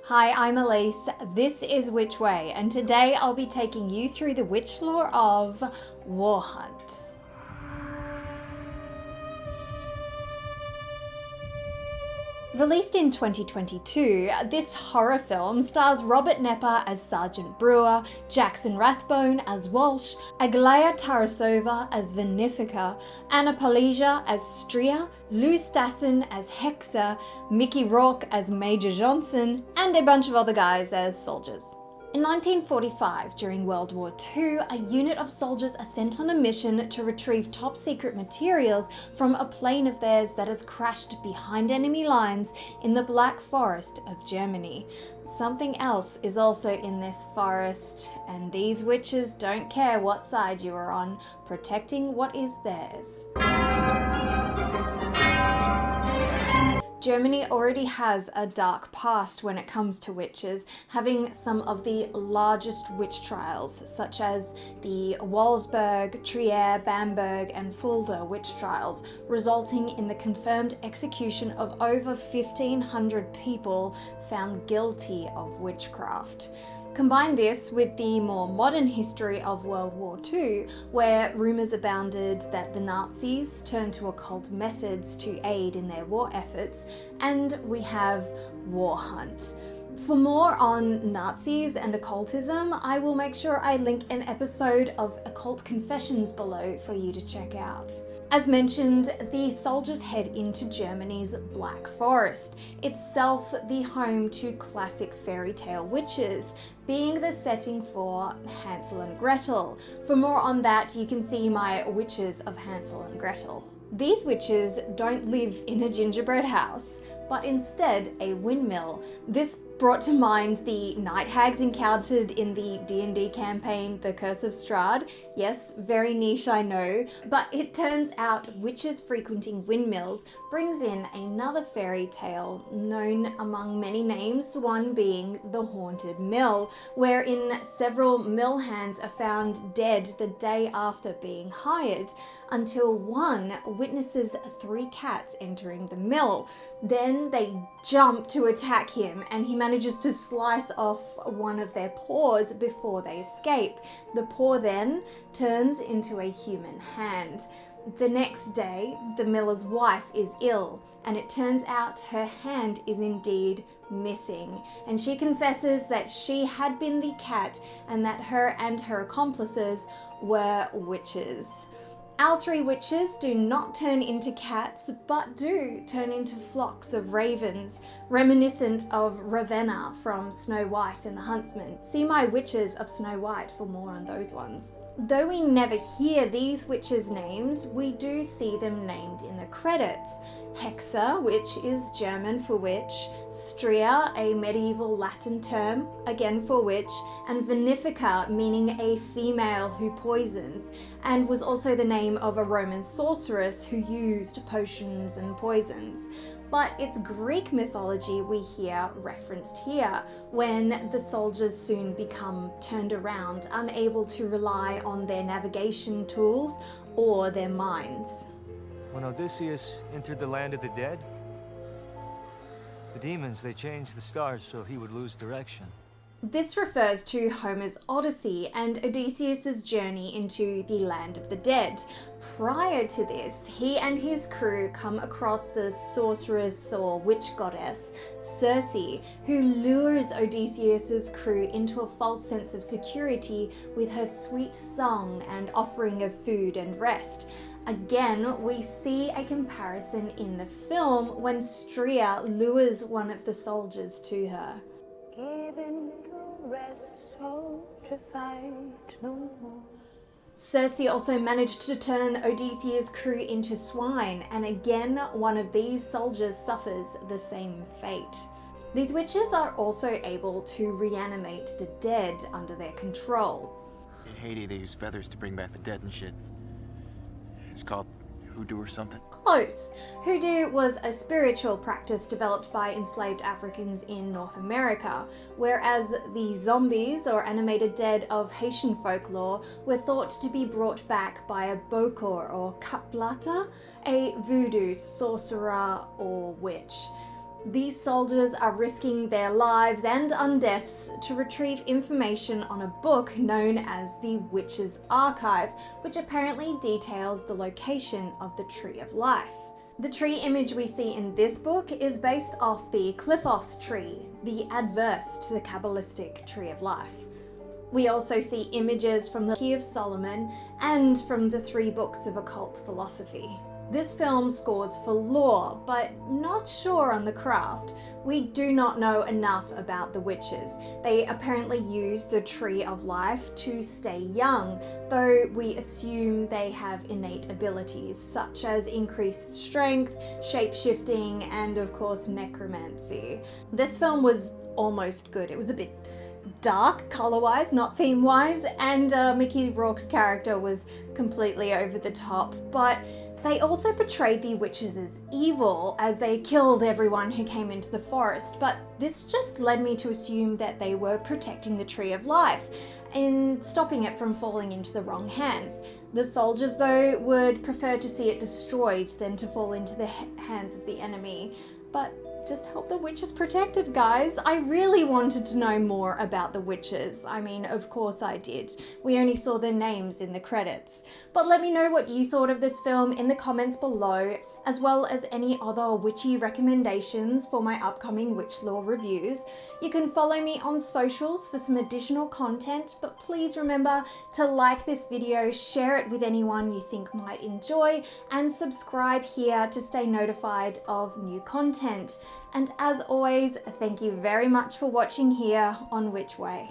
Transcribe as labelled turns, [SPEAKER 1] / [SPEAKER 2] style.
[SPEAKER 1] Hi, I'm Elise, this is Witch Way, and today I'll be taking you through the witch lore of Warhunt. Released in 2022, this horror film stars Robert Nepper as Sergeant Brewer, Jackson Rathbone as Walsh, Aglaya Tarasova as Vinifica, Anna Polesia as Stria, Lou Stasson as Hexa, Mickey Rourke as Major Johnson, and a bunch of other guys as soldiers. In 1945, during World War II, a unit of soldiers are sent on a mission to retrieve top-secret materials from a plane of theirs that has crashed behind enemy lines in the Black Forest of Germany. Something else is also in this forest, and these witches don't care what side you are on, protecting what is theirs. Germany already has a dark past when it comes to witches, having some of the largest witch trials, such as the Wolfsburg, Trier, Bamberg, and Fulda witch trials, resulting in the confirmed execution of over 1,500 people found guilty of witchcraft. Combine this with the more modern history of World War II, where rumours abounded that the Nazis turned to occult methods to aid in their war efforts, and we have Warhunt. For more on Nazis and occultism, I will make sure I link an episode of Occult Confessions below for you to check out. As mentioned, the soldiers head into Germany's Black Forest, itself the home to classic fairy tale witches, being the setting for Hansel and Gretel. For more on that, you can see my Witches of Hansel and Gretel. These witches don't live in a gingerbread house, but instead a windmill. This brought to mind the night hags encountered in the D&D campaign, The Curse of Strahd. Yes, very niche, I know, but it turns out witches frequenting windmills brings in another fairy tale known among many names, one being the Haunted Mill, wherein several mill hands are found dead the day after being hired, until one witnesses 3 cats entering the mill. Then they jump to attack him, and he manages to slice off one of their paws before they escape. The paw then turns into a human hand. The next day, the miller's wife is ill, and it turns out her hand is indeed missing, and she confesses that she had been the cat and that her and her accomplices were witches. Our 3 witches do not turn into cats, but do turn into flocks of ravens, reminiscent of Ravenna from Snow White and the Huntsman. See my Witches of Snow White for more on those ones. Though we never hear these witches' names, we do see them named in the credits. Hexa, which is German for witch, Stria, a medieval Latin term, again for witch, and Vinifica, meaning a female who poisons, and was also the name of a Roman sorceress who used potions and poisons. But it's Greek mythology we hear referenced here, when the soldiers soon become turned around, unable to rely on their navigation tools or their minds.
[SPEAKER 2] When Odysseus entered the land of the dead, the demons, they changed the stars so he would lose direction.
[SPEAKER 1] This refers to Homer's Odyssey and Odysseus' journey into the land of the dead. Prior to this, he and his crew come across the sorceress or witch goddess, Circe, who lures Odysseus' crew into a false sense of security with her sweet song and offering of food and rest. Again, we see a comparison in the film when Stria lures one of the soldiers to her.
[SPEAKER 3] Given the rest, soldier fight no more.
[SPEAKER 1] Circe also managed to turn Odysseus' crew into swine, and again, one of these soldiers suffers the same fate. These witches are also able to reanimate the dead under their control.
[SPEAKER 4] In Haiti, they use feathers to bring back the dead and shit. It's called hoodoo or something.
[SPEAKER 1] Close. Hoodoo was a spiritual practice developed by enslaved Africans in North America, whereas the zombies or animated dead of Haitian folklore were thought to be brought back by a bokor or kaplata, a voodoo sorcerer or witch. These soldiers are risking their lives and undeaths to retrieve information on a book known as the Witch's Archive, which apparently details the location of the Tree of Life. The tree image we see in this book is based off the Cliffoth tree, the adverse to the Kabbalistic Tree of Life. We also see images from the Key of Solomon and from the 3 books of occult philosophy. This film scores for lore, but not sure on the craft. We do not know enough about the witches. They apparently use the Tree of Life to stay young, though we assume they have innate abilities such as increased strength, shape-shifting, and of course necromancy. This film was almost good. It was a bit dark color-wise, not theme-wise, and Mickey Rourke's character was completely over the top, but they also portrayed the witches as evil, as they killed everyone who came into the forest, but this just led me to assume that they were protecting the Tree of Life and stopping it from falling into the wrong hands. The soldiers, though, would prefer to see it destroyed than to fall into the hands of the enemy. But just help the witches protected, guys. I really wanted to know more about the witches. I mean, of course I did. We only saw their names in the credits. But let me know what you thought of this film in the comments below, as well as any other witchy recommendations for my upcoming witch lore reviews. You can follow me on socials for some additional content, but please remember to like this video, share it with anyone you think might enjoy, and subscribe here to stay notified of new content. And as always, thank you very much for watching here on Witch Way.